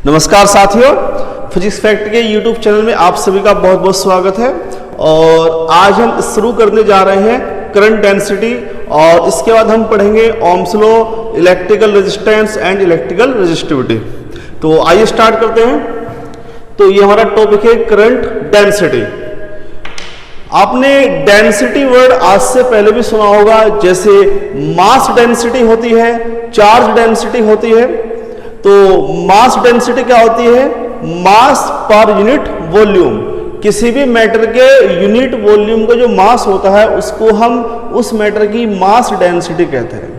नमस्कार साथियों, physics fact के YouTube चैनल में आप सभी का बहुत बहुत स्वागत है। और आज हम शुरू करने जा रहे हैं करंट डेंसिटी और इसके बाद हम पढ़ेंगे Ohm's law, electrical resistance and electrical resistivity. तो आइए स्टार्ट करते हैं। तो ये हमारा टॉपिक है करंट डेंसिटी। आपने डेंसिटी वर्ड आज से पहले भी सुना होगा, जैसे मास डेंसिटी होती है, चार्ज डेंसिटी होती है। तो मास डेंसिटी क्या होती है? मास पर यूनिट वॉल्यूम। किसी भी मैटर के यूनिट वॉल्यूम का जो मास होता है उसको हम उस मैटर की मास डेंसिटी कहते हैं।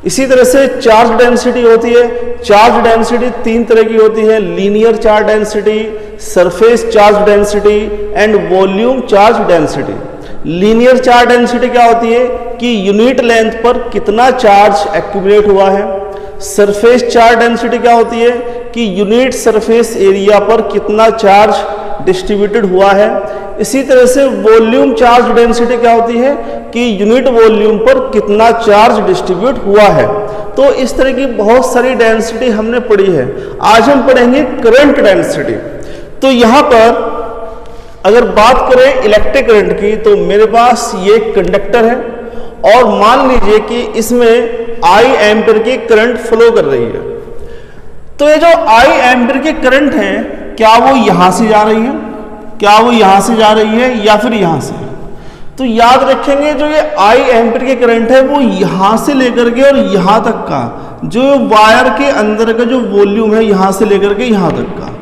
इसी तरह से चार्ज डेंसिटी होती है। चार्ज डेंसिटी तीन तरह की होती है: linear charge density, surface charge density and volume charge density. Linear charge density क्या होती है कि यूनिट लेंथ पर कितना चार्ज एक्यूमुलेट हुआ है। सरफेस चार्ज डेंसिटी क्या होती है कि यूनिट सरफेस एरिया पर कितना चार्ज डिस्ट्रीब्यूटेड हुआ है। इसी तरह से वॉल्यूम चार्ज डेंसिटी क्या होती है कि यूनिट वॉल्यूम पर कितना चार्ज डिस्ट्रीब्यूट हुआ है। तो इस तरह की बहुत सारी डेंसिटी हमने पढ़ी है। आज हम पढ़ेंगे करंट डेंसिटी। तो यहाँ पर अगर बात करें इलेक्ट्रिक करंट की, तो मेरे पास ये कंडक्टर है और मान लीजिए कि इसमें I एम्पीयर की करंट फ्लो कर रही है। तो ये जो I एम्पीयर की करंट है, क्या वो यहां से जा रही है, क्या वो यहां से जा रही है या फिर यहां से? तो याद रखेंगे, जो ये I एम्पीयर की करंट है वो यहां से लेकर के और यहां तक का जो वायर के अंदर का जो वॉल्यूम है, यहां से लेकर के यहां तक का,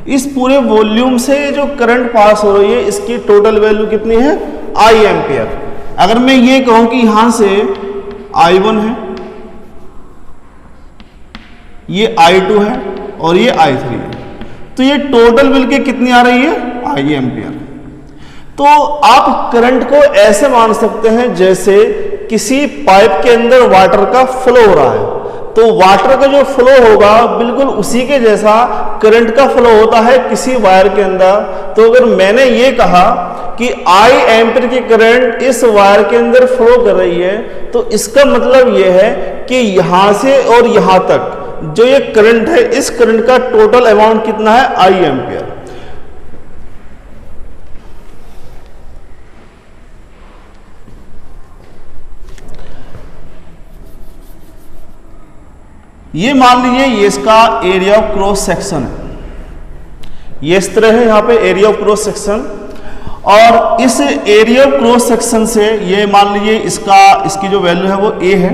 इस पूरे वॉल्यूम से जो करंट पास हो रही है, इसकी टोटल वैल्यू कितनी है? I ampere. अगर मैं ये कहूं कि यहां से I1 है, ये I2 है और ये I3 है, तो ये टोटल मिलके कितनी आ रही है? I ampere. तो आप करंट को ऐसे मान सकते हैं जैसे किसी पाइप के अंदर वाटर का फ्लो हो रहा है, तो वाटर का जो फ्लो होगा बिल्कुल उसी के जैसा करंट का फ्लो होता है किसी वायर के अंदर। तो अगर मैंने ये कहा कि I एम्पीयर की करंट इस वायर के अंदर फ्लो कर रही है, तो इसका मतलब ये है कि यहां से और यहां तक जो ये करंट है, इस करंट का टोटल अमाउंट कितना है? I ampere. ये मान लीजिए ये इसका एरिया ऑफ क्रॉस सेक्शन है। ये इस तरह है यहां पे एरिया ऑफ क्रॉस सेक्शन, और इस एरिया ऑफ क्रॉस सेक्शन से ये मान लीजिए इसकी जो वैल्यू है वो A है,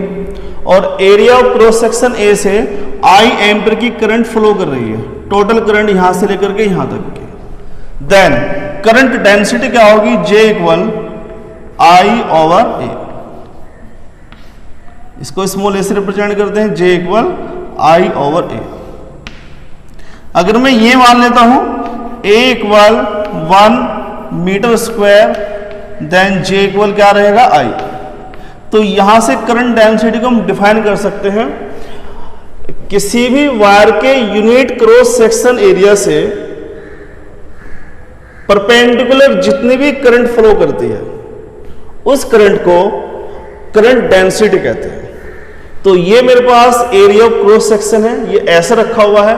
और area of cross section A से I एम्पीयर की करंट फ्लो कर रही है। टोटल करंट यहां से लेकर के यहां तक की। देन करंट डेंसिटी क्या होगी? J equal I/A। इसको स्मॉल a से रिप्रेजेंट करते हैं, J इक्वल I/A। अगर मैं ये मान लेता हूं A इक्वल 1 metre square, then J equal क्या रहेगा? I। तो यहां से करंट डेंसिटी को हम डिफाइन कर सकते हैं, किसी भी वायर के यूनिट क्रॉस सेक्शन एरिया से परपेंडिकुलर जितनी भी करंट फ्लो करती है, उस करंट को करंट डेंसिटी कहते हैं। तो ये मेरे पास एरिया ऑफ क्रॉस सेक्शन है, ये ऐसा रखा हुआ है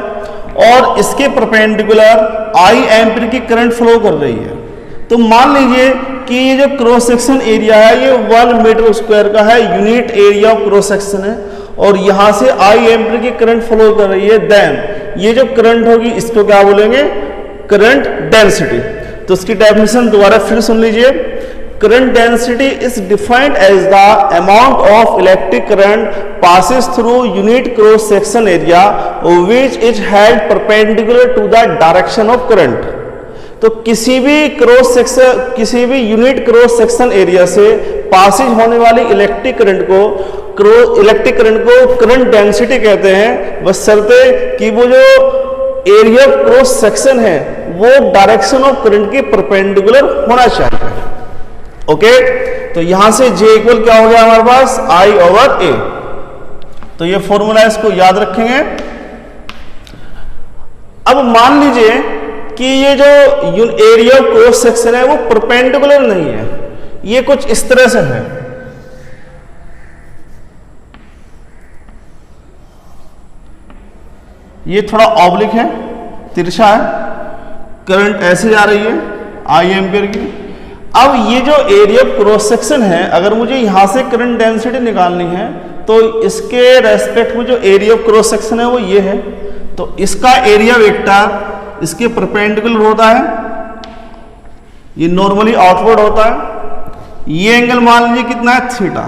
और इसके परपेंडिकुलर I एम्पीयर की करंट फ्लो कर रही है। तो मान लीजिए कि ये जो क्रॉस सेक्शन एरिया है ये 1 मीटर स्क्वायर का है, unit area of cross section है, और यहां से I एम्पीयर की करंट फ्लो कर रही है। देन ये जो करंट होगी इसको क्या बोलेंगे? Current density. तो इसकी डेफिनेशन दोबारा फिर सुन लीजिए। Current density is defined as the amount of electric current passes through unit cross section area which is held perpendicular to the direction of current। तो किसी भी यूनिट क्रॉस सेक्शन एरिया से पासिज होने वाली इलेक्ट्रिक करंट को current density कहते हैं, बशर्ते कि वो जो एरिया ऑफ क्रॉस सेक्शन है वो डायरेक्शन ऑफ करंट के परपेंडिकुलर होना चाहिए। ओके, तो यहां से J इक्वल क्या हो गया हमारे पास? I/A। तो ये फॉर्मूला इसको याद रखेंगे। अब मान लीजिए कि ये जो एरिया ऑफ क्रॉस सेक्शन है वो परपेंडिकुलर नहीं है, ये कुछ इस तरह से है। ये थोड़ा ऑब्लिक है, तिरछा है, करंट ऐसे जा रही है I एम्पियर की। अब ये जो एरिया ऑफ क्रॉस सेक्शन है, अगर मुझे यहां से करंट डेंसिटी निकालनी है तो इसके रेस्पेक्ट में जो एरिया ऑफ क्रॉस सेक्शन है वो ये है, तो इसका एरिया वेक्टर इसके परपेंडिकुलर होता है, ये नॉर्मली आउटवर्ड होता है। ये एंगल मान लीजिए कितना है, थीटा।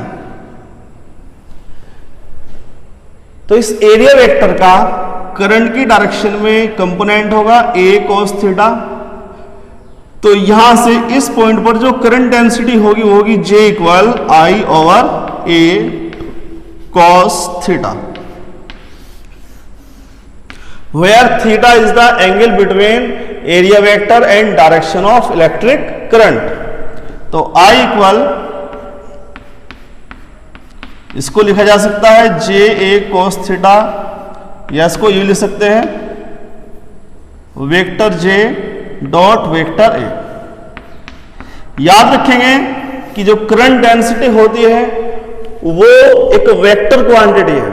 तो इस एरिया वेक्टर का करंट की डायरेक्शन में कंपोनेंट होगा a cos थीटा। तो यहां से इस पॉइंट पर जो करंट डेंसिटी होगी वो होगी J equal I over a cos theta, where theta is the angle between area vector and direction of electric current। तो I इक्वल, इसको लिखा जा सकता है J a cos थीटा, या इसको ये लिख सकते हैं vector J dot vector A। याद रखेंगे कि जो करंट डेंसिटी होती है वो एक वेक्टर क्वांटिटी है।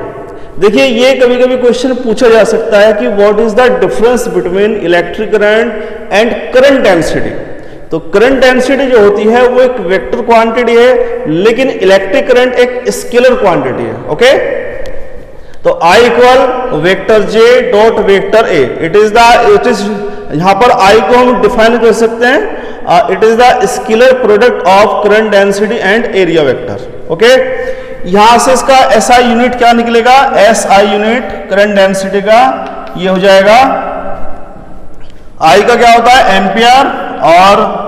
देखिए ये कभी कभी क्वेश्चन पूछा जा सकता है कि what is the difference between electric current and current density. तो करंट डेंसिटी जो होती है वो एक वेक्टर क्वांटिटी है, लेकिन इलेक्ट्रिक करंट एक स्केलर क्वांटिटी है। ओके, तो I equal vector J dot vector A, it is यहां पर I को हम डिफाइन कर सकते हैं, it is the scalar product of current density and area vector. Okay, यहां से इसका SI यूनिट क्या निकलेगा, SI यूनिट करंट डेंसिटी का ये हो जाएगा, I का क्या होता है एम्पियर और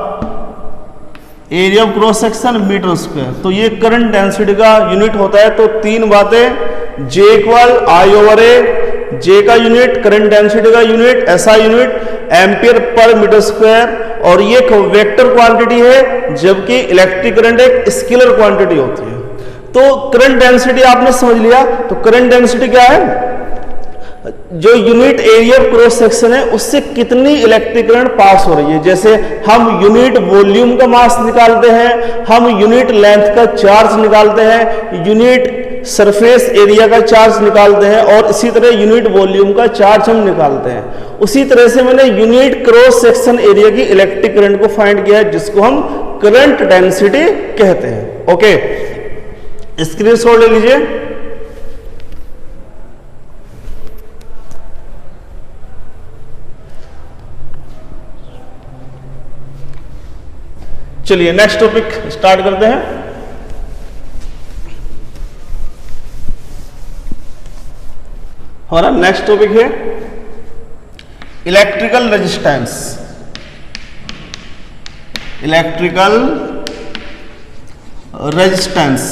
area of cross section metre square. तो ये करंट डेंसिटी का यूनिट होता है। तो तीन बातें, J equal I over A, J का यूनिट करंट डेंसिटी का unit, SI unit ampere per metre square, और ये एक वेक्टर क्वांटिटी है, जबकि इलेक्ट्रिक करंट एक स्केलर क्वांटिटी होती है। तो करंट डेंसिटी आपने समझ लिया। तो करंट डेंसिटी क्या है, जो unit area of cross section है उससे कितनी इलेक्ट्रिक करंट पास हो रही है। जैसे हम यूनिट वॉल्यूम का मास निकालते हैं, हम यूनिट लेंथ का चार्ज निकालते हैं, यूनिट सरफेस एरिया का चार्ज निकालते हैं, और इसी तरह यूनिट वॉल्यूम का चार्ज हम निकालते हैं। उसी तरह से मैंने यूनिट क्रॉस सेक्शन एरिया की इलेक्ट्रिक करंट को फाइंड किया है, जिसको हम करंट डेंसिटी कहते हैं। ओके, स्क्रीनशॉट ले लीजिए। चलिए नेक्स्ट टॉपिक स्टार्ट करते हैं। हमारा नेक्स्ट टॉपिक है इलेक्ट्रिकल रेजिस्टेंस। इलेक्ट्रिकल रेजिस्टेंस,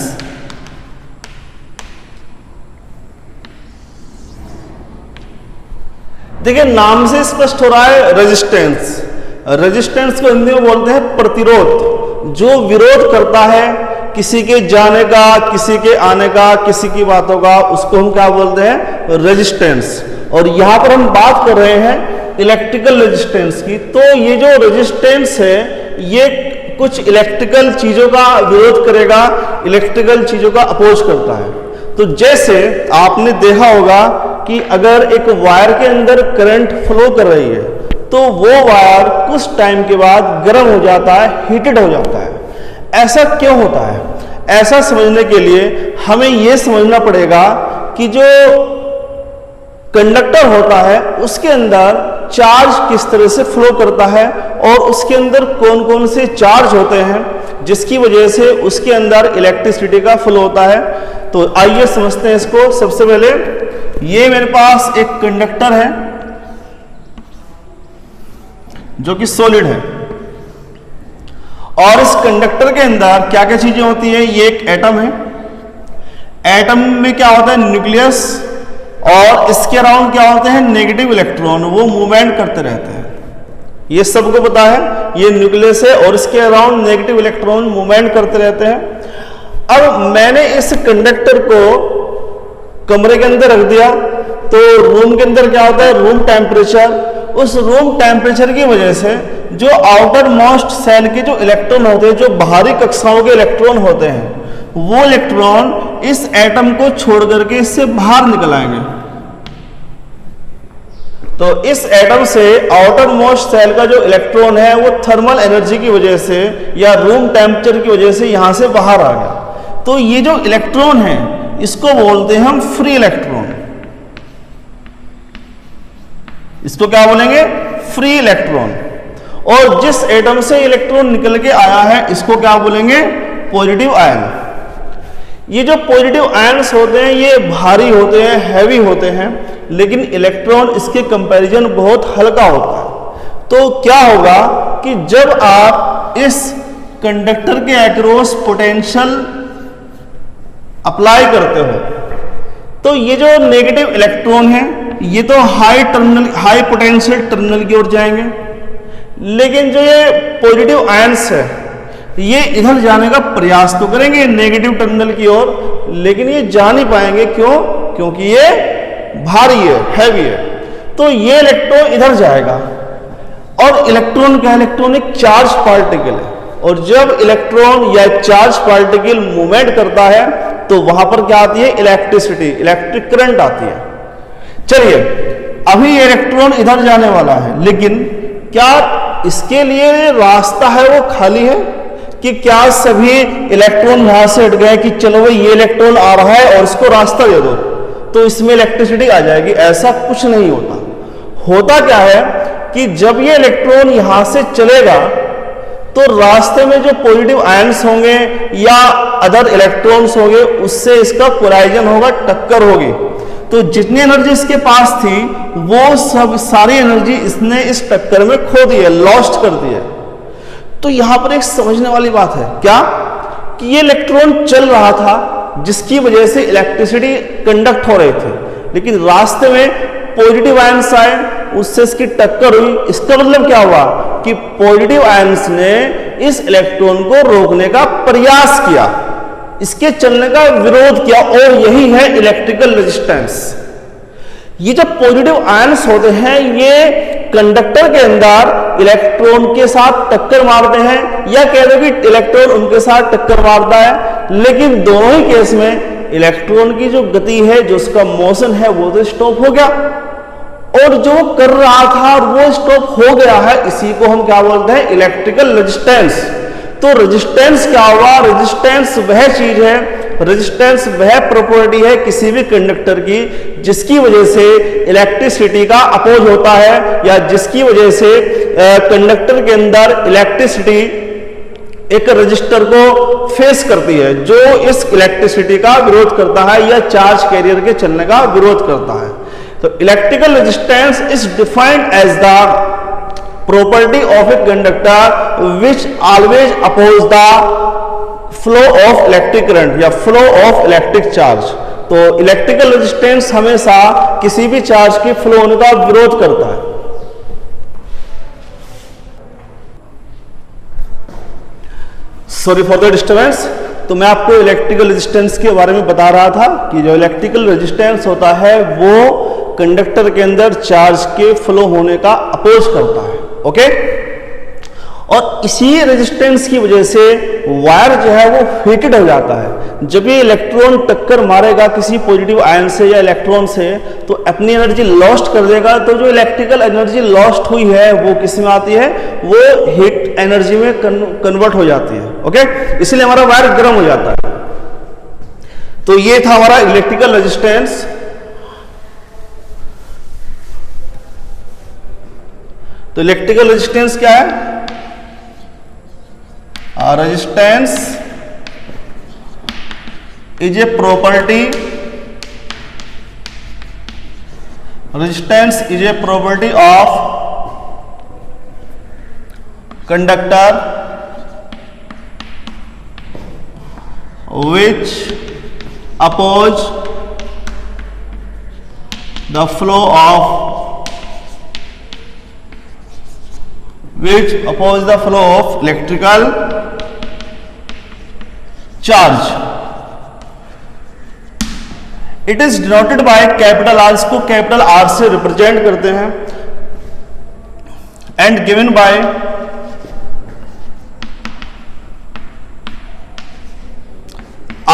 देखिए नाम से स्पष्ट हो रहा है रेजिस्टेंस। रेजिस्टेंस को हिंदी में बोलते हैं प्रतिरोध। जो विरोध करता है किसी के जाने का, किसी के आने का, किसी की बातों का, उसको हम क्या बोलते हैं, रेजिस्टेंस। और यहां पर हम बात कर रहे हैं इलेक्ट्रिकल रेजिस्टेंस की। तो ये जो रेजिस्टेंस है ये कुछ इलेक्ट्रिकल चीजों का विरोध करेगा, इलेक्ट्रिकल चीजों का अपोज करता है। तो जैसे आपने देखा होगा कि अगर एक वायर के अंदर करंट फ्लो कर रही है तो वो वायर कुछ टाइम के बाद गर्म हो जाता है, हीटेड हो जाता है। ऐसा क्यों होता है? ऐसा समझने के लिए हमें यह समझना पड़ेगा कि जो कंडक्टर होता है उसके अंदर चार्ज किस तरह से फ्लो करता है और उसके अंदर कौन कौन से चार्ज होते हैं जिसकी वजह से उसके अंदर इलेक्ट्रिसिटी का फ्लो होता है। तो आइए समझते हैं इसको। सबसे पहले ये मेरे पास एक कंडक्टर है जो कि सॉलिड है, और इस कंडक्टर के अंदर क्या क्या चीजें होती है। ये एक एटम है, एटम में क्या होता है, न्यूक्लियस, और इसके अराउंड क्या होते हैं, नेगेटिव इलेक्ट्रॉन, वो मूवमेंट करते रहते हैं। ये सबको पता है, ये न्यूक्लियस है और इसके अराउंड नेगेटिव इलेक्ट्रॉन मूवमेंट करते रहते हैं। अब मैंने इस कंडक्टर को कमरे के अंदर रख दिया तो रूम के अंदर क्या होता है, रूम टेम्परेचर। उस रूम टेम्परेचर की वजह से जो आउटर मोस्ट सेल के जो इलेक्ट्रॉन होते हैं, जो बाहरी कक्षाओं के इलेक्ट्रॉन होते हैं, वो इलेक्ट्रॉन इस एटम को छोड़ करके इससे बाहर निकल आएंगे। तो इस एटम से आउटर मोस्ट सेल का जो इलेक्ट्रॉन है वो थर्मल एनर्जी की वजह से या रूम टेम्परेचर की वजह से यहां से बाहर आ गया। तो ये जो इलेक्ट्रॉन है इसको बोलते हैं हम फ्री इलेक्ट्रॉन। इसको क्या बोलेंगे? Free electron. और जिस एटम से इलेक्ट्रॉन निकल के आया है इसको क्या बोलेंगे? Positive ion. ये जो पॉजिटिव आयन्स होते हैं ये भारी होते हैं, हैवी होते हैं, लेकिन इलेक्ट्रॉन इसके कंपैरिजन बहुत हल्का होता है। तो क्या होगा कि जब आप इस कंडक्टर के अक्रॉस पोटेंशियल अप्लाई करते हो तो ये जो नेगेटिव इलेक्ट्रॉन है ये तो हाई पोटेंशियल टर्मिनल की ओर जाएंगे, लेकिन जो ये पॉजिटिव आयन्स है ये इधर जाने का प्रयास तो करेंगे नेगेटिव टर्मिनल की ओर, लेकिन ये जा नहीं पाएंगे। क्यों? क्योंकि ये भारी है, हैवी है। तो ये इलेक्ट्रॉन इधर जाएगा और इलेक्ट्रॉन क्या? इलेक्ट्रॉन एक चार्ज पार्टिकल है, और जब इलेक्ट्रॉन या चार्ज पार्टिकल मूवमेंट करता है तो वहां पर क्या आती है? इलेक्ट्रिसिटी, इलेक्ट्रिक करंट आती है। चलिए, अभी ये इलेक्ट्रॉन इधर जाने वाला है, लेकिन क्या इसके लिए रास्ता है वो खाली है कि क्या सभी इलेक्ट्रॉन यहां से हट गए कि चलो भाई ये इलेक्ट्रॉन आ रहा है और इसको रास्ता दे दो तो इसमें इलेक्ट्रिसिटी आ जाएगी? ऐसा कुछ नहीं होता। होता क्या है कि जब ये इलेक्ट्रॉन यहां से चलेगा तो रास्ते में जो पॉजिटिव आयन्स होंगे या अदर इलेक्ट्रॉन्स होंगे उससे इसका कोलाइजन होगा, टक्कर होगी। तो जितनी एनर्जी इसके पास थी वो सब सारी एनर्जी इसने इस टक्कर में खो दी है, लॉस्ट कर दी है। तो यहां पर एक समझने वाली बात है क्या कि ये इलेक्ट्रॉन चल रहा था जिसकी वजह से इलेक्ट्रिसिटी कंडक्ट हो रही थी, लेकिन रास्ते में पॉजिटिव आयन्स आए, उससे इसकी टक्कर हुई। इसका मतलब क्या हुआ कि पॉजिटिव आयन्स ने इस इलेक्ट्रॉन को रोकने का प्रयास किया, इसके चलने का विरोध किया, और यही है इलेक्ट्रिकल रेजिस्टेंस। ये जब पॉजिटिव आयन्स होते हैं ये कंडक्टर के अंदर इलेक्ट्रॉन के साथ टक्कर मारते हैं, या कह दो कि इलेक्ट्रॉन उनके साथ टक्कर मारता है, लेकिन दोनों ही केस में इलेक्ट्रॉन की जो गति है, जो उसका मोशन है, वो तो स्टॉप हो गया, और जो कर रहा था वो स्टॉप हो गया है। इसी को हम क्या बोलते हैं? Electrical resistance. तो रेजिस्टेंस क्या हुआ? रेजिस्टेंस वह चीज है, रेजिस्टेंस वह प्रॉपर्टी है किसी भी कंडक्टर की जिसकी वजह से इलेक्ट्रिसिटी का अपोज होता है, या जिसकी वजह से कंडक्टर के अंदर इलेक्ट्रिसिटी एक रजिस्टर को फेस करती है, जो इस इलेक्ट्रिसिटी का विरोध करता है या चार्ज कैरियर के चलने का विरोध करता है। तो electrical resistance is defined as the property of a conductor which always oppose the flow of electric current या flow of electric charge। तो इलेक्ट्रिकल रेजिस्टेंस हमेशा किसी भी चार्ज के फ्लो होने का विरोध करता है। Sorry for the disturbance. तो मैं आपको इलेक्ट्रिकल रेजिस्टेंस के बारे में बता रहा था कि जो इलेक्ट्रिकल रेजिस्टेंस होता है वो कंडक्टर के अंदर चार्ज के फ्लो होने का अपोज करता है। ओके, और इसी रेजिस्टेंस की वजह से वायर जो है वो हीटेड हो जाता है। जब ये इलेक्ट्रॉन टक्कर मारेगा किसी पॉजिटिव आयन से या इलेक्ट्रॉन से तो अपनी एनर्जी लॉस्ट कर देगा। तो जो इलेक्ट्रिकल एनर्जी लॉस्ट हुई है वो किस में आती है? वो हीट एनर्जी में कन्वर्ट हो जाती है। ओके, इसलिए हमारा वायर गर्म हो जाता है। तो ये था हमारा इलेक्ट्रिकल रेजिस्टेंस। तो इलेक्ट्रिकल रेजिस्टेंस क्या है? Resistance is a property, resistance is a property of conductor which oppose the flow of electrical charge. It is denoted by capital R, इसको कैपिटल R से रिप्रेजेंट करते हैं, and given by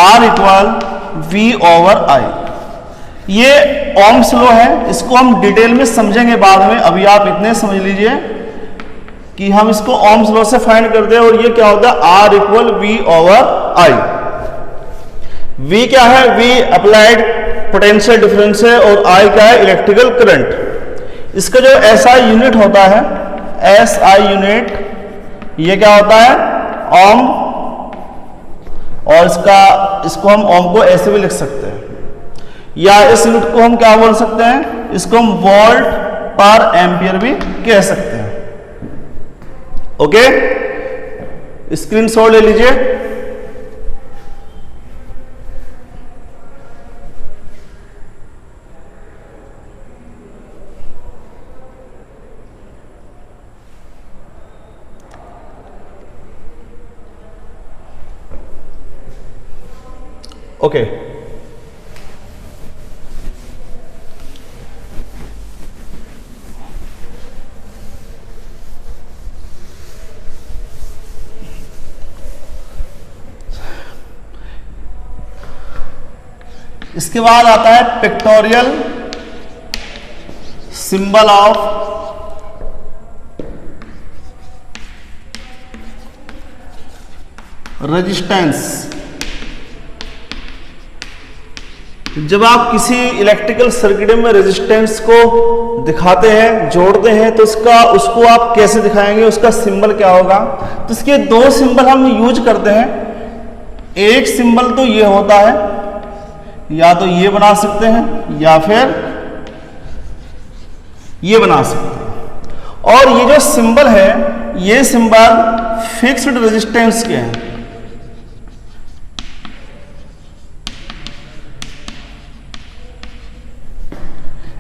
R equal V over I। ये Ohm's law है, इसको हम detail में समझेंगे बाद में। अभी आप इतने समझ लीजिए कि हम इसको ओम्स लॉ से फाइंड करते हैं, और ये क्या होता है, R equal V over I। V क्या है, V अप्लाइड पोटेंशियल डिफरेंस है, और I क्या है, इलेक्ट्रिकल करंट। इसका जो SI यूनिट होता है, SI यूनिट, ये क्या होता है, ओम, और इसको हम ओम को ऐसे भी लिख सकते हैं, या इस यूनिट को हम क्या बोल सकते हैं, इसको हम वोल्ट पर एम्पियर भी कह सकते हैं। ओके, स्क्रीनशॉट ले लीजिए। ओके, इसके बाद आता है पिक्टोरियल सिंबल ऑफ रेजिस्टेंस। जब आप किसी इलेक्ट्रिकल सर्किट में रेजिस्टेंस को दिखाते हैं, जोड़ते हैं, तो उसको आप कैसे दिखाएंगे, उसका सिंबल क्या होगा। तो इसके दो सिंबल हम यूज करते हैं। एक सिंबल तो ये होता है, या तो ये बना सकते हैं या फिर ये बना सकते हैं। और ये जो सिंबल है, ये सिंबल फिक्स्ड रेजिस्टेंस के हैं।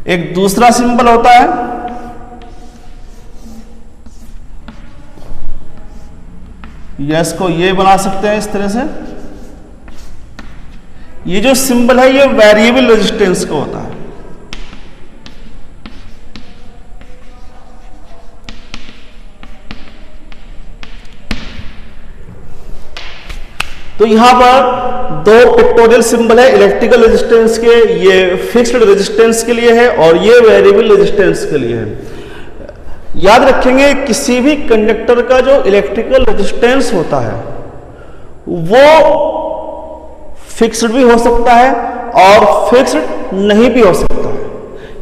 एक दूसरा सिंबल होता है, इसको ये बना सकते हैं इस तरह से। ये जो सिंबल है, ये वेरिएबल रेजिस्टेंस का होता है। तो यहां पर दो पिक्टोरियल सिंबल है इलेक्ट्रिकल रेजिस्टेंस के, ये फिक्स्ड रेजिस्टेंस के लिए है और ये वेरिएबल रेजिस्टेंस के लिए है। याद रखेंगे, किसी भी कंडक्टर का जो इलेक्ट्रिकल रेजिस्टेंस होता है वो फिक्स्ड भी हो सकता है और फिक्स्ड नहीं भी हो सकता है।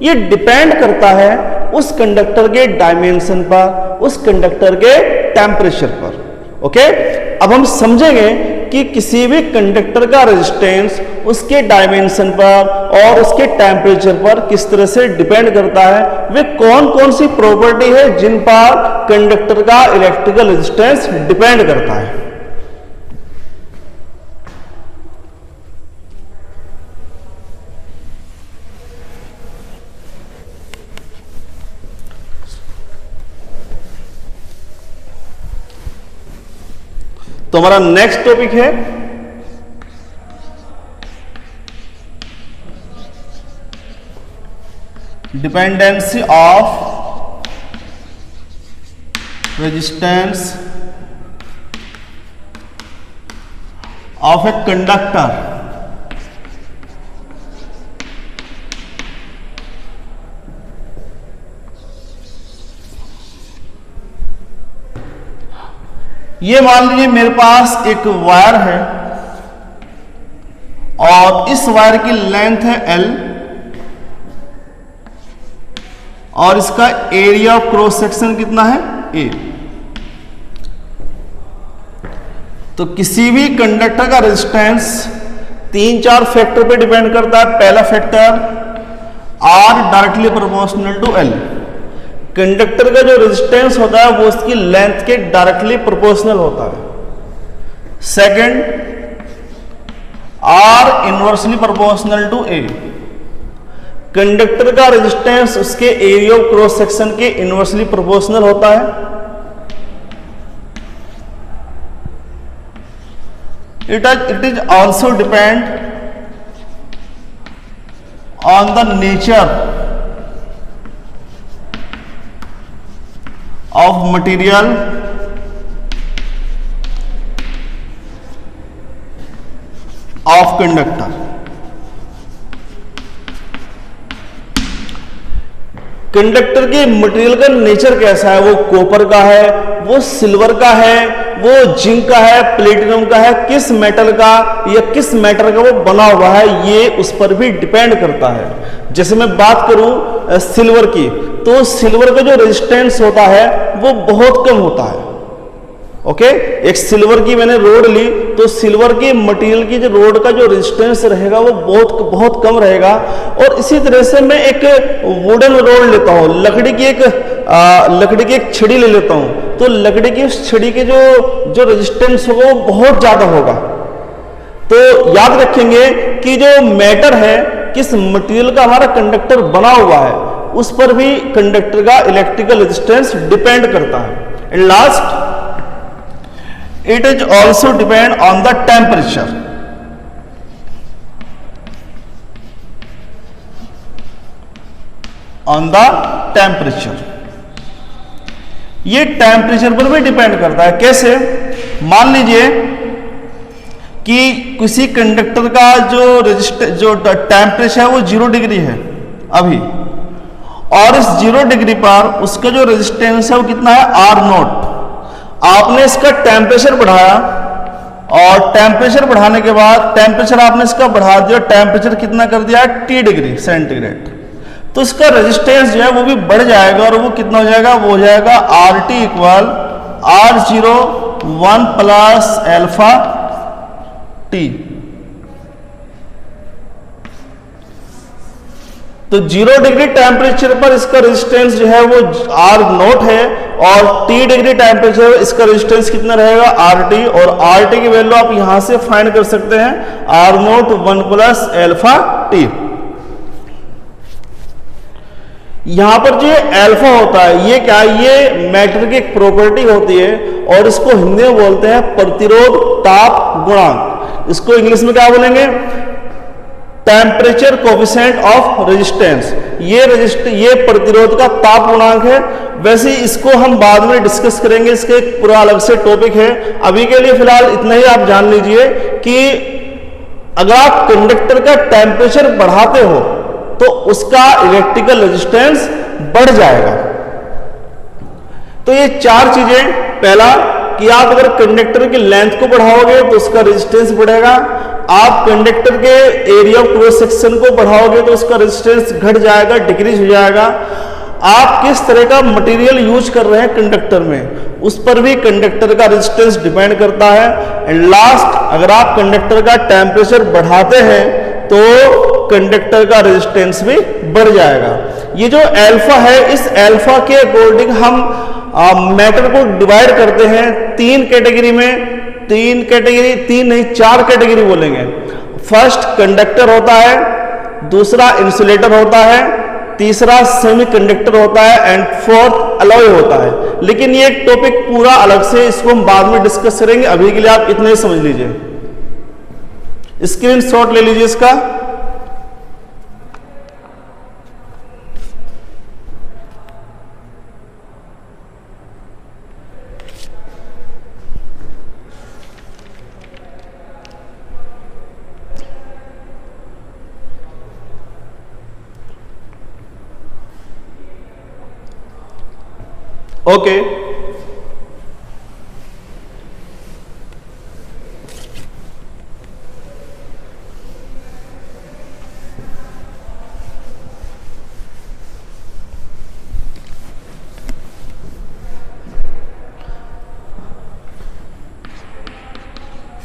ये डिपेंड करता है उस कंडक्टर के डायमेंशन पर, उस कंडक्टर के टेम्परेचर पर। ओके, अब हम समझेंगे कि किसी भी कंडक्टर का रेजिस्टेंस उसके डायमेंशन पर और उसके टेम्परेचर पर किस तरह से डिपेंड करता है। वे कौन कौन सी प्रॉपर्टी है जिन पर कंडक्टर का इलेक्ट्रिकल रेजिस्टेंस डिपेंड करता है। तो हमारा नेक्स्ट टॉपिक है dependency of resistance of a conductor ये मान लीजिए मेरे पास एक वायर है और इस वायर की लेंथ है L और इसका एरिया ऑफ क्रॉस सेक्शन कितना है A। तो किसी भी कंडक्टर का रेजिस्टेंस 3-4 फैक्टर पे डिपेंड करता है। पहला factor R directly proportional to L। Conductor का जो रेजिस्टेंस होता है वो उसकी लेंथ के डायरेक्टली प्रोपोर्शनल होता है। Second, R inversely proportional to A। Conductor का रेजिस्टेंस उसके एरिया ऑफ क्रॉस सेक्शन के इनवर्सली प्रोपोर्शनल होता है। It is also depend on the nature of material of conductor। Conductor के मटेरियल का नेचर कैसा है, वो कॉपर का है, वो सिल्वर का है, वो जिंक का है, प्लेटिनम का है, किस मेटल का या किस मैटर का वो बना हुआ है, ये उस पर भी डिपेंड करता है। जैसे मैं बात करूं सिल्वर की, तो सिल्वर का जो रेजिस्टेंस होता है वो बहुत कम होता है। ओके, एक सिल्वर की मैंने रोड ली, तो सिल्वर के मटेरियल की जो रोड का जो रेजिस्टेंस रहेगा वो बहुत कम रहेगा। और इसी तरह से मैं एक वुडन रोड लेता हूँ, लकड़ी की एक छड़ी ले लेता हूँ, तो लकड़ी की उस छड़ी के जो रेजिस्टेंस होगा वो बहुत ज्यादा होगा। तो याद रखेंगे कि जो मैटर है, किस मटेरियल का हमारा कंडक्टर बना हुआ है, उस पर भी कंडक्टर का इलेक्ट्रिकल रेजिस्टेंस डिपेंड करता है। And last, it is also depend on the temperature. On the temperature. ये टेम्परेचर पर भी डिपेंड करता है। कैसे? मान लीजिए कि किसी कंडक्टर का जो टेम्परेचर है वो 0 डिग्री है अभी, और इस 0 डिग्री पर उसका जो रेजिस्टेंस है वो कितना है, R0। आपने इसका टेम्परेचर बढ़ाया, और टेम्परेचर बढ़ाने के बाद टेम्परेचर आपने इसका बढ़ा दिया, टेम्परेचर कितना कर दिया, T डिग्री सेंटीग्रेड, तो इसका रेजिस्टेंस जो है वो भी बढ़ जाएगा, और वो कितना हो जाएगा, वो हो जाएगा RT equal R0 1 plus alpha T। तो 0 डिग्री टेम्परेचर पर इसका रेजिस्टेंस जो है वो R0 है, और T डिग्री टेम्परेचर इसका रेजिस्टेंस कितना रहेगा, RT, और RT की वैल्यू आप यहां से फाइंड कर सकते हैं, R0 1 प्लस एल्फा T। यहां पर जो एल्फा होता है ये क्या है, ये मैटर की एक प्रॉपर्टी होती है, और इसको हिंदी में बोलते हैं प्रतिरोध ताप गुणांक। इसको इंग्लिश में क्या बोलेंगे, टेम्परेचर कोफिशिएंट ऑफ रेजिस्टेंस। ये प्रतिरोध का ताप गुणांक है। वैसे इसको हम बाद में डिस्कस करेंगे, इसके एक पूरा अलग से टॉपिक है। अभी के लिए फिलहाल इतना ही आप जान लीजिए कि अगर आप कंडक्टर का टेम्परेचर बढ़ाते हो तो उसका इलेक्ट्रिकल रेजिस्टेंस बढ़ जाएगा। तो ये 4 चीजें, पहला कि आप अगर कंडक्टर की लेंथ को बढ़ाओगे तो उसका रेजिस्टेंस बढ़ेगा, आप कंडक्टर के एरिया ऑफ क्रॉस सेक्शन को बढ़ाओगे तो उसका रेजिस्टेंस घट जाएगा, डिक्रीज हो जाएगा। आप किस तरह का मटेरियल यूज कर रहे हैं कंडक्टर में, उस पर भी कंडक्टर का रेजिस्टेंस डिपेंड करता है। एंड लास्ट, अगर आप कंडक्टर का टेम्परेचर बढ़ाते हैं तो कंडक्टर का रेजिस्टेंस भी बढ़ जाएगा। ये जो अल्फा है, इस अल्फा के अकॉर्डिंग हम मैटर को डिवाइड करते हैं 3 कैटेगरी में, 4 कैटेगरी बोलेंगे। फर्स्ट कंडक्टर होता है, दूसरा इंसुलेटर होता है, तीसरा सेमीकंडक्टर होता है, एंड फोर्थ अलॉय होता है। लेकिन ये एक टॉपिक पूरा अलग से, इसको हम बाद में डिस्कस करेंगे। अभी के लिए आप इतना ही समझ लीजिए, स्क्रीनशॉट ले लीजिए इसका। ओके,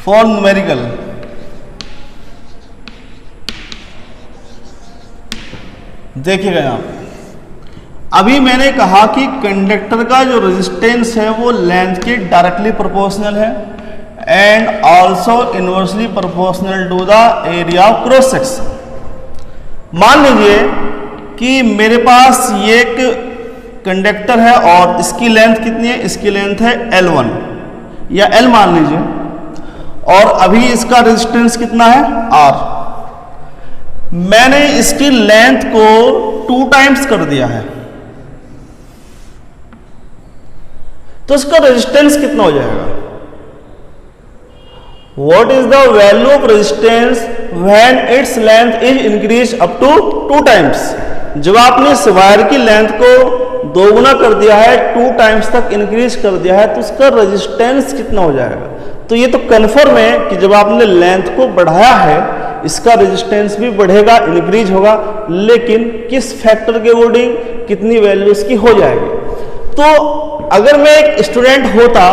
फॉर न्यूमेरिकल देखिएगा यहां, अभी मैंने कहा कि कंडक्टर का जो रेजिस्टेंस है वो लेंथ के डायरेक्टली प्रोपोर्शनल है and also inversely proportional to the area of cross section. मान लीजिए कि मेरे पास ये एक कंडक्टर है और इसकी लेंथ कितनी है, इसकी लेंथ है L1 या L मान लीजिए, और अभी इसका रेजिस्टेंस कितना है, R। मैंने इसकी लेंथ को 2 टाइम्स कर दिया है, तो इसका रेजिस्टेंस कितना हो जाएगा, what is the value of resistance when its length is increase up to 2 times. जब आपने इस वायर की लेंथ को दोगुना कर दिया है, 2 टाइम्स तक इंक्रीज कर दिया है, तो उसका रेजिस्टेंस कितना हो जाएगा। तो ये तो कन्फर्म है कि जब आपने लेंथ को बढ़ाया है इसका रेजिस्टेंस भी बढ़ेगा, इंक्रीज होगा, लेकिन किस फैक्टर के अकॉर्डिंग, कितनी वैल्यू उसकी हो जाएगी। तो अगर मैं एक स्टूडेंट होता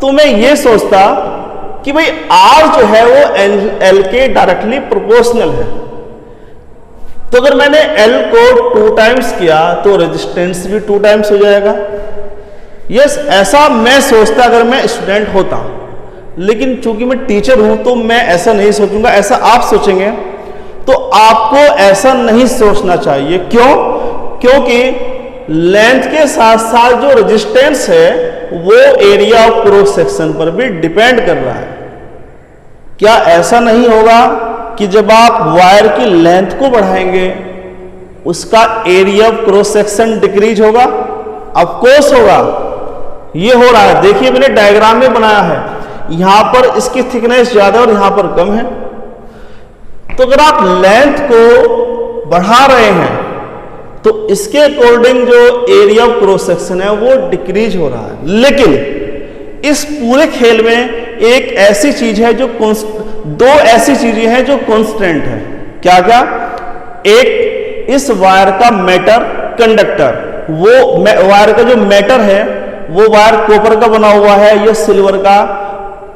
तो मैं ये सोचता कि भाई आर जो है वो एल के डायरेक्टली प्रोपोर्शनल है। तो अगर मैंने एल को 2 टाइम्स किया तो रेजिस्टेंस भी 2 टाइम्स हो जाएगा। यस, ऐसा मैं सोचता अगर मैं स्टूडेंट होता, लेकिन चूंकि मैं टीचर हूं तो मैं ऐसा नहीं सोचूंगा, ऐसा आप सोचेंगे। तो आपको ऐसा नहीं सोचना चाहिए। क्यों? क्योंकि लेंथ के साथ साथ जो रेजिस्टेंस है वो एरिया ऑफ क्रॉस सेक्शन पर भी डिपेंड कर रहा है। क्या ऐसा नहीं होगा कि जब आप वायर की लेंथ को बढ़ाएंगे उसका area of cross section decrease होगा? ऑफ कोर्स होगा। ये हो रहा है, देखिए मैंने डायग्राम में बनाया है, यहां पर इसकी थिकनेस ज्यादा और यहां पर कम है। तो अगर आप लेंथ को बढ़ा रहे हैं तो इसके अकॉर्डिंग जो एरिया ऑफ क्रॉस सेक्शन है वो डिक्रीज हो रहा है। लेकिन इस पूरे खेल में एक ऐसी चीज है जो दो ऐसी चीजें हैं जो कांस्टेंट है। क्या क्या? एक इस वायर का मैटर कंडक्टर, वो वायर का जो मैटर है वो वायर कॉपर का बना हुआ है या सिल्वर का,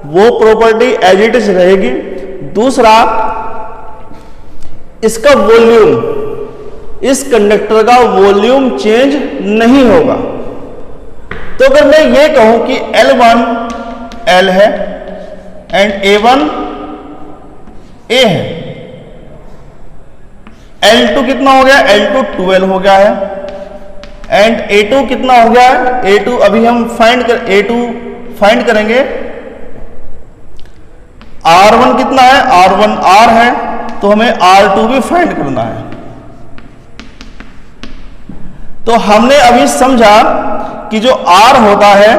वो प्रॉपर्टी एज इट इज रहेगी। दूसरा, इसका वॉल्यूम, इस कंडक्टर का वॉल्यूम चेंज नहीं होगा। तो अगर मैं ये कहूं कि L1 L है एंड A1 A है, L2 कितना हो गया? L2 12 हो गया है एंड A2 कितना हो गया है? A2 अभी हम A2 फाइंड करेंगे। R1 कितना है? R1 R है, तो हमें R2 भी फाइंड करना है। तो हमने अभी समझा कि जो R होता है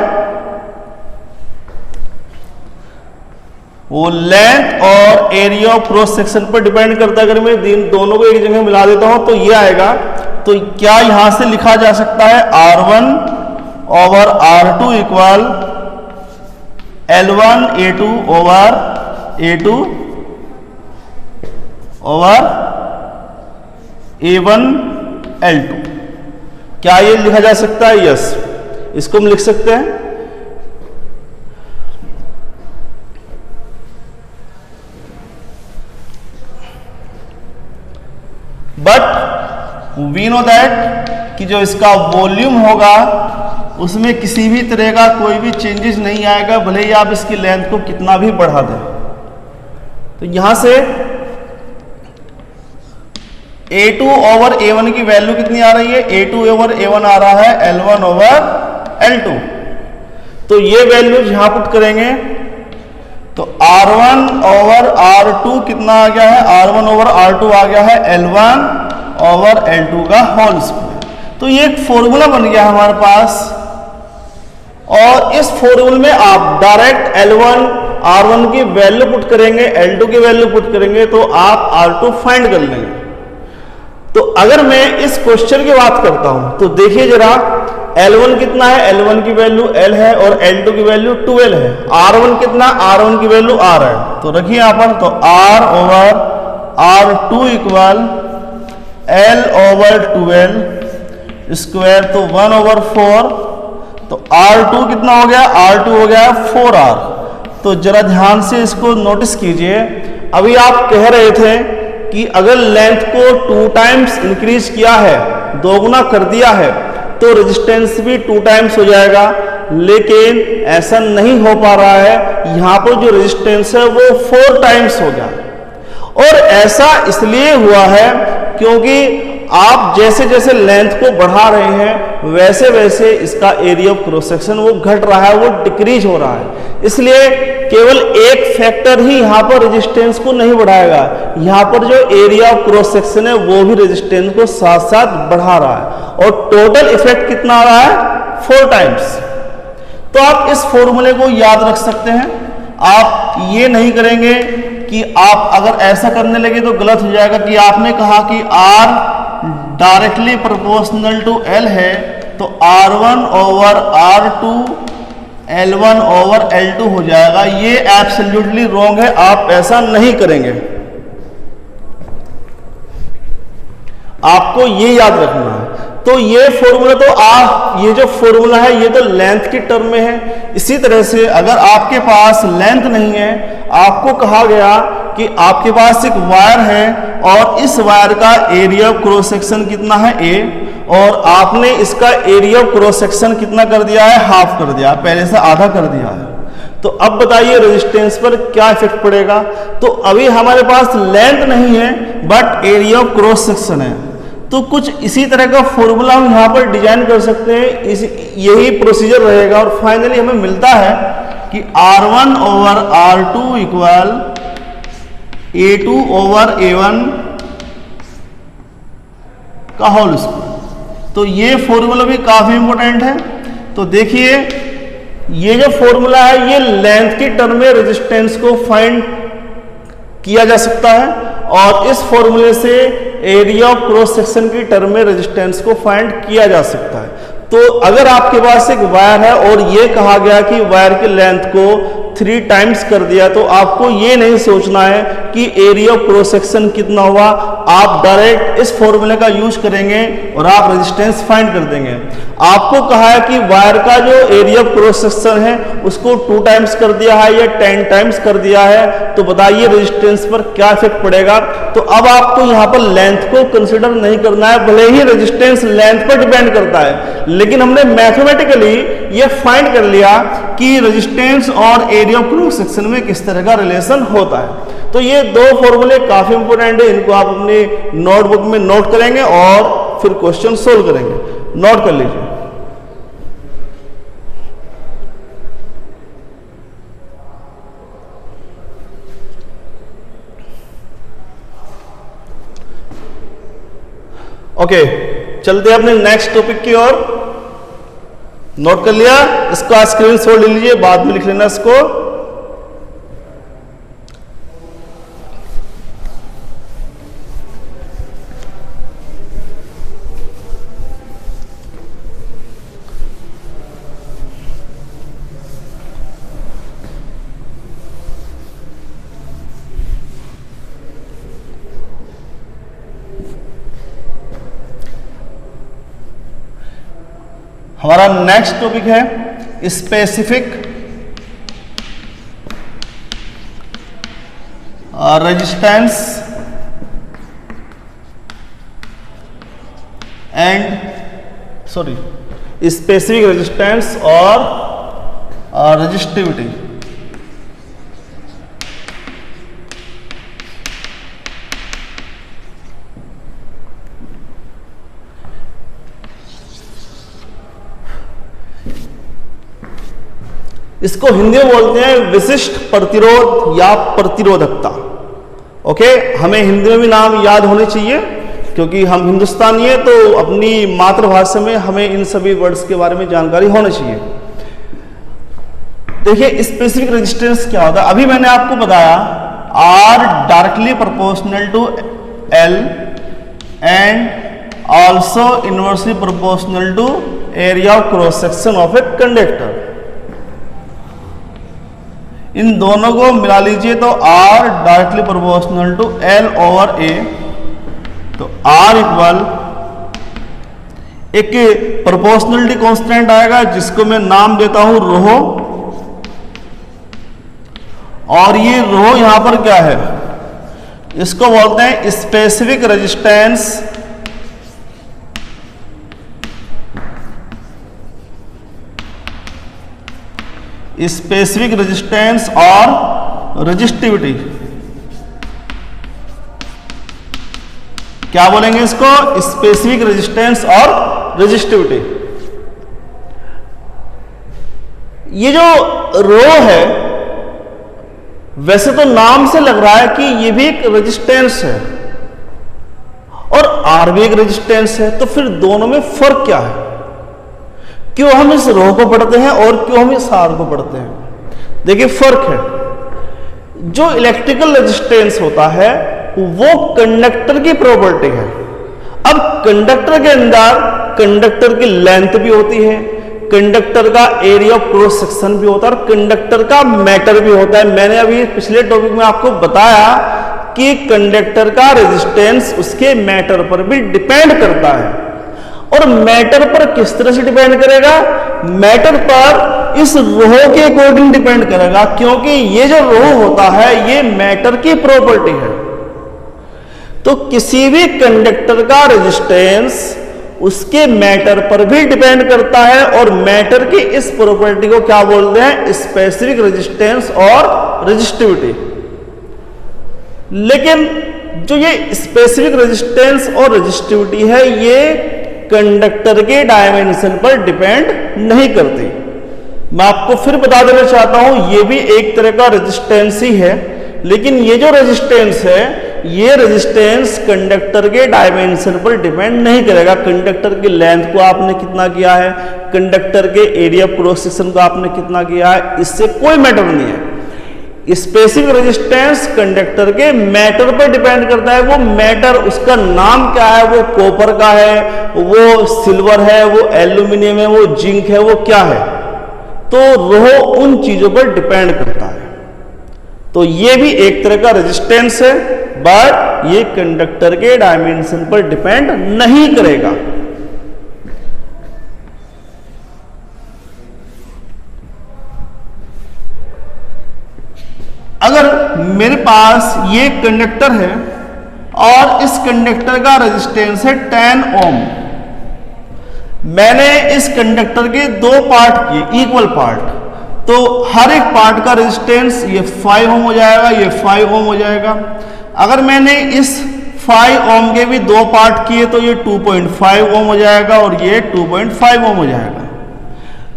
वो लेंथ और एरिया ऑफ क्रॉस सेक्शन पर डिपेंड करता है। अगर मैं दोनों को एक जगह मिला देता हूं तो ये आएगा। तो क्या यहां से लिखा जा सकता है R1 over R2 equal L1 A2 over A2 over A1 L2। क्या ये लिखा जा सकता है? यस, इसको हम लिख सकते हैं। बट वी नो दैट कि जो इसका वॉल्यूम होगा उसमें किसी भी तरह का कोई भी चेंजेस नहीं आएगा, भले ही आप इसकी लेंथ को कितना भी बढ़ा दें। तो यहां से A2 ओवर A1 की वैल्यू कितनी आ रही है? A2 ओवर A1 आ रहा है L1 ओवर L2। तो ये वैल्यू यहां पुट करेंगे तो R1 ओवर R2 कितना आ गया है? R1 ओवर R2 आ गया है L1 ओवर L2 का होल स्क्वायर। तो ये एक फॉर्मूला बन गया हमारे पास, और इस फॉर्मूले में आप डायरेक्ट L1 R1 की वैल्यू पुट करेंगे, L2 की वैल्यू पुट करेंगे तो आप R2 फाइंड कर लेंगे। तो अगर मैं इस क्वेश्चन की बात करता हूं तो देखिए जरा, L1 कितना है? L1 की वैल्यू L है और L2 की वैल्यू 12 है। R1 कितना? R1 की वैल्यू R है। तो रखिए यहां पर, तो R over R2 equal L over 12 square, तो 1 ओवर 4। तो R2 कितना हो गया? R2 हो गया 4R। तो जरा ध्यान से इसको नोटिस कीजिए। अभी आप कह रहे थे कि अगर लेंथ को 2 टाइम्स इंक्रीज किया है, दोगुना कर दिया है, तो रेजिस्टेंस भी 2 टाइम्स हो जाएगा, लेकिन ऐसा नहीं हो पा रहा है। यहां पर जो रेजिस्टेंस है वो 4 टाइम्स हो गया। और ऐसा इसलिए हुआ है क्योंकि आप जैसे जैसे लेंथ को बढ़ा रहे हैं वैसे वैसे इसका एरिया ऑफ क्रॉस सेक्शन वो घट रहा है, वो डिक्रीज हो रहा है। इसलिए केवल एक फैक्टर ही यहां पर रेजिस्टेंस को नहीं बढ़ाएगा, यहां पर जो एरिया ऑफ क्रॉस सेक्शन है वो भी रेजिस्टेंस को साथ साथ बढ़ा रहा है, और टोटल इफेक्ट कितना आ रहा है? 4 टाइम्स। तो आप इस फॉर्मूले को याद रख सकते हैं। आप ये नहीं करेंगे कि आप अगर ऐसा करने लगे तो गलत हो जाएगा कि आपने कहा कि R directly proportional to L है, तो R1 over R2 L1 over L2 हो जाएगा। ये एब्सोल्युटली रॉन्ग है, आप ऐसा नहीं करेंगे। आपको ये याद रखना है। तो ये फॉर्मूला तो ये जो फॉर्मूला है ये तो लेंथ की टर्म में है। इसी तरह से अगर आपके पास लेंथ नहीं है, आपको कहा गया कि आपके पास एक वायर है और इस वायर का एरिया ऑफ क्रॉस सेक्शन कितना है A, और आपने इसका एरिया ऑफ क्रॉस सेक्शन कितना कर दिया है, हाफ कर दिया, पहले से आधा कर दिया है। तो अब बताइए रेजिस्टेंस पर क्या इफेक्ट पड़ेगा। तो अभी हमारे पास लेंथ नहीं है but area of cross section है, तो कुछ इसी तरह का फॉर्मूला हम यहाँ पर डिजाइन कर सकते हैं। यही प्रोसीजर रहेगा और फाइनली हमें मिलता है कि R1 over R2 equal A2 over A1 का होल स्क्वायर। तो ये फॉर्मूला भी काफी इंपॉर्टेंट है। तो देखिए ये जो फॉर्मूला है ये लेंथ की टर्म में रेजिस्टेंस को फाइंड किया जा सकता है और इस फॉर्मूले से एरिया ऑफ क्रॉस सेक्शन की टर्म में रेजिस्टेंस को फाइंड किया जा सकता है। तो अगर आपके पास एक वायर है और ये कहा गया कि वायर की लेंथ को 3 टाइम्स कर दिया, तो आपको ये नहीं सोचना है कि एरिया ऑफ क्रॉस सेक्शन कितना हुआ, आप डायरेक्ट इस फॉर्मूले का यूज करेंगे और आप रेजिस्टेंस फाइंड कर देंगे। आपको कहा है कि वायर का जो एरिया ऑफ क्रॉस सेक्शन है उसको 2 टाइम्स कर दिया है या 10 टाइम्स कर दिया है, तो बताइए रेजिस्टेंस पर क्या इफेक्ट पड़ेगा। तो अब आपको यहाँ पर लेंथ को कंसिडर नहीं करना है, भले ही रेजिस्टेंस लेंथ पर डिपेंड करता है, लेकिन हमने मैथमेटिकली ये फाइंड कर लिया कि रेजिस्टेंस और एरिया ऑफ क्रॉस सेक्शन में किस तरह का रिलेशन होता है। तो ये 2 फॉर्मूले काफी इंपॉर्टेंट है, इनको आप अपने नोटबुक में नोट करेंगे और फिर क्वेश्चन सोल्व करेंगे। नोट कर लीजिए। ओके, चलते हैं अपने नेक्स्ट टॉपिक की ओर। नोट कर लिया, इसका स्क्रीनशॉट ले लीजिए, बाद में लिख लेना इसको। हमारा नेक्स्ट टॉपिक है स्पेसिफिक रेजिस्टेंस स्पेसिफिक रेजिस्टेंस और रेजिस्टिविटी। इसको हिंदी में बोलते हैं विशिष्ट प्रतिरोध या प्रतिरोधकता। ओके, हमें हिंदी में भी नाम याद होने चाहिए क्योंकि हम हिंदुस्तानी हैं, तो अपनी मातृभाषा में हमें इन सभी वर्ड्स के बारे में जानकारी होनी चाहिए। देखिए स्पेसिफिक रेजिस्टेंस क्या होता है। अभी मैंने आपको बताया R directly proportional to L and also inversely proportional to area of cross section of a conductor. इन दोनों को मिला लीजिए तो R directly proportional to L over A, तो R इक्वल एक प्रोपोर्शनलिटी कांस्टेंट आएगा जिसको मैं नाम देता हूं रो, और ये रो यहां पर क्या है, इसको बोलते हैं स्पेसिफिक रेजिस्टेंस स्पेसिफिक रेजिस्टेंस और रेजिस्टिविटी। क्या बोलेंगे इसको, स्पेसिफिक रेजिस्टेंस और रेजिस्टिविटी। ये जो रो है वैसे तो नाम से लग रहा है कि ये भी एक रेजिस्टेंस है और R भी एक रेजिस्टेंस है, तो फिर दोनों में फर्क क्या है, क्यों हम इस रो को पढ़ते हैं और क्यों हम इस R को पढ़ते हैं। देखिए फर्क है, जो इलेक्ट्रिकल रेजिस्टेंस होता है वो कंडक्टर की प्रॉपर्टी है। अब कंडक्टर के अंदर कंडक्टर की लेंथ भी होती है, कंडक्टर का एरिया ऑफ क्रॉस सेक्शन भी होता है और कंडक्टर का मैटर भी होता है। मैंने अभी पिछले टॉपिक में आपको बताया कि कंडक्टर का रेजिस्टेंस उसके मैटर पर भी डिपेंड करता है। और मैटर पर किस तरह से डिपेंड करेगा? मैटर पर इस रो के अकॉर्डिंग डिपेंड करेगा, क्योंकि ये जो रो होता है ये मैटर की प्रॉपर्टी है। तो किसी भी कंडक्टर का रेजिस्टेंस उसके मैटर पर भी डिपेंड करता है और मैटर की इस प्रॉपर्टी को क्या बोलते हैं? स्पेसिफिक रेजिस्टेंस और रेजिस्टिविटी। लेकिन जो ये स्पेसिफिक रेजिस्टेंस और रेजिस्टिविटी है ये कंडक्टर के डायमेंशन पर डिपेंड नहीं करती। मैं आपको फिर बता देना चाहता हूं ये भी एक तरह का रेजिस्टेंस ही है, लेकिन ये जो रेजिस्टेंस है ये रेजिस्टेंस कंडक्टर के डायमेंशन पर डिपेंड नहीं करेगा। कंडक्टर की लेंथ को आपने कितना किया है, कंडक्टर के एरिया ऑफ क्रॉस सेक्शन को आपने कितना किया है, इससे कोई मैटर नहीं है। स्पेसिफिक रेजिस्टेंस कंडक्टर के मैटर पर डिपेंड करता है। वो मैटर उसका नाम क्या है, वो कॉपर का है, वो सिल्वर है, वो एल्यूमिनियम है, वो जिंक है, वो क्या है, तो रो उन चीजों पर डिपेंड करता है। तो ये भी एक तरह का रेजिस्टेंस है, बट ये कंडक्टर के डायमेंशन पर डिपेंड नहीं करेगा। अगर मेरे पास ये कंडक्टर है और इस कंडक्टर का रेजिस्टेंस है 10 ओम, मैंने इस कंडक्टर के दो पार्ट किए, इक्वल पार्ट, तो हर एक पार्ट का रेजिस्टेंस ये 5 ओम हो जाएगा, ये 5 ओम हो जाएगा। अगर मैंने इस 5 ओम के भी दो पार्ट किए तो ये 2.5 ओम हो जाएगा और ये 2.5 ओम हो जाएगा।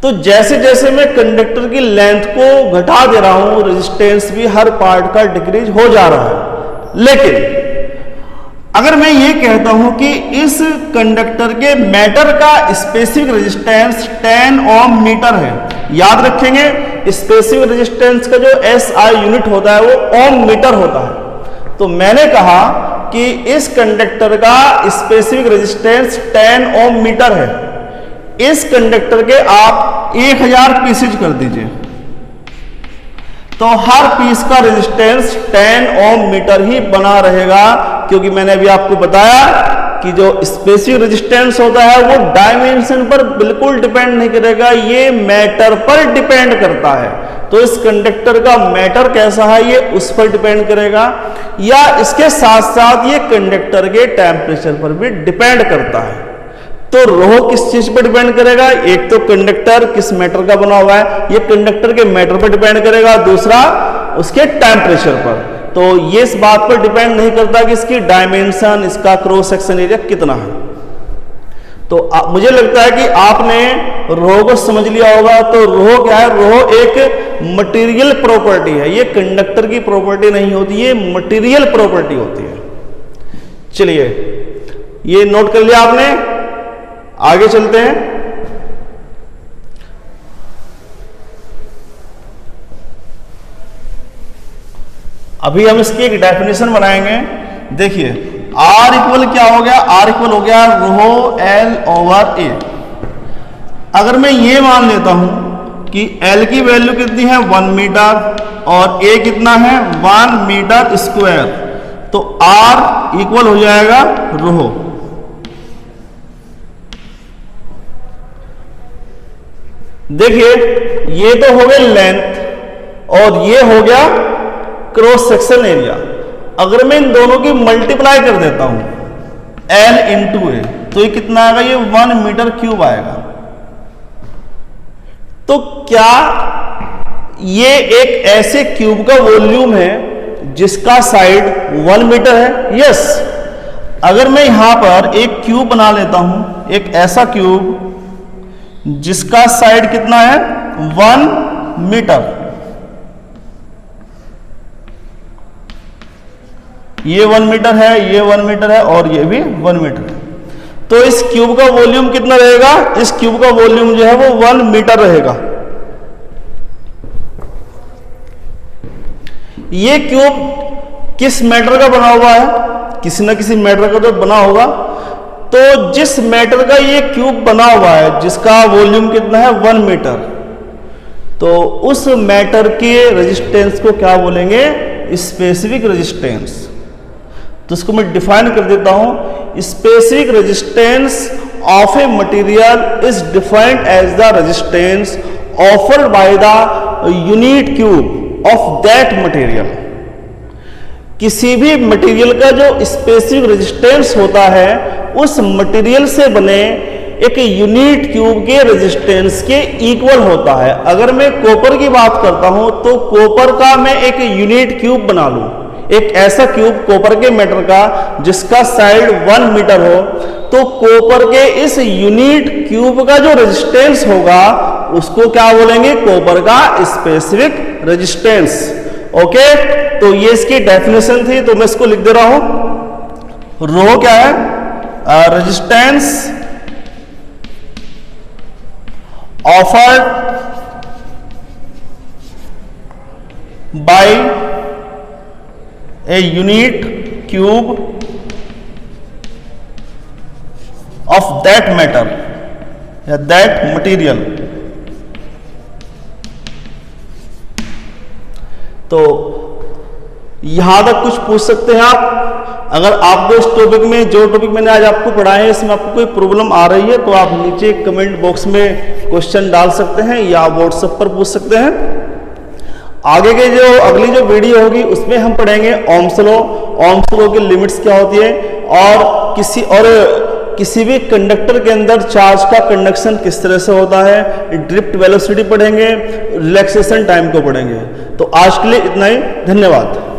तो जैसे जैसे मैं कंडक्टर की लेंथ को घटा दे रहा हूं रेजिस्टेंस भी हर पार्ट का डिक्रीज हो जा रहा है। लेकिन अगर मैं ये कहता हूं कि इस कंडक्टर के मैटर का स्पेसिफिक रेजिस्टेंस 10 ओम मीटर है, याद रखेंगे स्पेसिफिक रेजिस्टेंस का जो SI यूनिट होता है वो ओम मीटर होता है। तो मैंने कहा कि इस कंडक्टर का स्पेसिफिक रेजिस्टेंस 10 ओम मीटर है। इस कंडक्टर के आप 1000 पीसेज कर दीजिए तो हर पीस का रेजिस्टेंस 10 ओम मीटर ही बना रहेगा, क्योंकि मैंने अभी आपको बताया कि जो स्पेसिफिक रेजिस्टेंस होता है वो डायमेंशन पर बिल्कुल डिपेंड नहीं करेगा, ये मैटर पर डिपेंड करता है। तो इस कंडक्टर का मैटर कैसा है ये उस पर डिपेंड करेगा, या इसके साथ साथ ये कंडक्टर के टेम्परेचर पर भी डिपेंड करता है। तो रो किस चीज पर डिपेंड करेगा? एक तो कंडक्टर किस मैटर का बना हुआ है, ये कंडक्टर के मैटर पर डिपेंड करेगा, दूसरा उसके टेम्परेचर पर। तो ये इस बात पर डिपेंड नहीं करता कि इसकी डायमेंशन, इसका क्रॉस सेक्शन एरिया कितना है। तो मुझे लगता है कि आपने रो को समझ लिया होगा। तो रो क्या है? रो एक मटेरियल प्रॉपर्टी है, ये कंडक्टर की प्रॉपर्टी नहीं होती, ये मटेरियल प्रॉपर्टी होती है। चलिए ये नोट कर लिया आपने, आगे चलते हैं। अभी हम इसकी एक डेफिनेशन बनाएंगे। देखिए R इक्वल क्या हो गया? R इक्वल हो गया रो L ओवर A। अगर मैं ये मान लेता हूं कि L की वैल्यू कितनी है 1 मीटर और A कितना है 1 मीटर स्क्वायर, तो R इक्वल हो जाएगा रो। देखिए ये तो हो गया लेंथ और ये हो गया क्रॉस सेक्शन एरिया। अगर मैं इन दोनों की मल्टीप्लाई कर देता हूं L इंटू A, तो ये कितना आएगा? ये 1 मीटर क्यूब आएगा। तो क्या ये एक ऐसे क्यूब का वॉल्यूम है जिसका साइड 1 मीटर है? यस। अगर मैं यहां पर एक क्यूब बना लेता हूं, एक ऐसा क्यूब जिसका साइड कितना है 1 मीटर, ये 1 मीटर है, ये 1 मीटर है और ये भी 1 मीटर है, तो इस क्यूब का वॉल्यूम कितना रहेगा? इस क्यूब का वॉल्यूम जो है वो 1 मीटर रहेगा। ये क्यूब किस मैटर का बना हुआ है, किसी ना किसी मैटर का तो बना होगा। तो जिस मैटर का ये क्यूब बना हुआ है, जिसका वॉल्यूम कितना है 1 मीटर, तो उस मैटर के रेजिस्टेंस को क्या बोलेंगे, स्पेसिफिक रेजिस्टेंस। तो इसको मैं डिफाइन कर देता हूं, specific resistance of a material is defined as the resistance offered by the unit cube of that material. किसी भी मटेरियल का जो स्पेसिफिक रेजिस्टेंस होता है उस मटेरियल से बने एक यूनिट क्यूब के रेजिस्टेंस के इक्वल होता है। अगर मैं कॉपर की बात करता हूं तो कॉपर का मैं एक यूनिट क्यूब बना लूं, एक ऐसा क्यूब कॉपर के मेटल का जिसका साइड 1 मीटर हो, तो कॉपर के इस यूनिट क्यूब का जो रेजिस्टेंस होगा उसको क्या बोलेंगे, कॉपर का स्पेसिफिक रेजिस्टेंस। ओके, तो ये इसकी डेफिनेशन थी, तो मैं इसको लिख दे रहा हूं। रो क्या है, resistance offered by a unit cube of that matter या that material। तो यहां तक कुछ पूछ सकते हैं आप। अगर आपको इस टॉपिक में, जो टॉपिक मैंने आज आपको पढ़ाए हैं, इसमें आपको कोई प्रॉब्लम आ रही है तो आप नीचे कमेंट बॉक्स में क्वेश्चन डाल सकते हैं या व्हाट्सएप पर पूछ सकते हैं। आगे के जो अगली जो वीडियो होगी उसमें हम पढ़ेंगे ओम्स लॉ, ओम्स लॉ की लिमिट्स क्या होती है, और किसी भी कंडक्टर के अंदर चार्ज का कंडक्शन किस तरह से होता है, ड्रिफ्ट वेलोसिटी पढ़ेंगे, रिलैक्सेशन टाइम को पढ़ेंगे। तो आज के लिए इतना ही, धन्यवाद।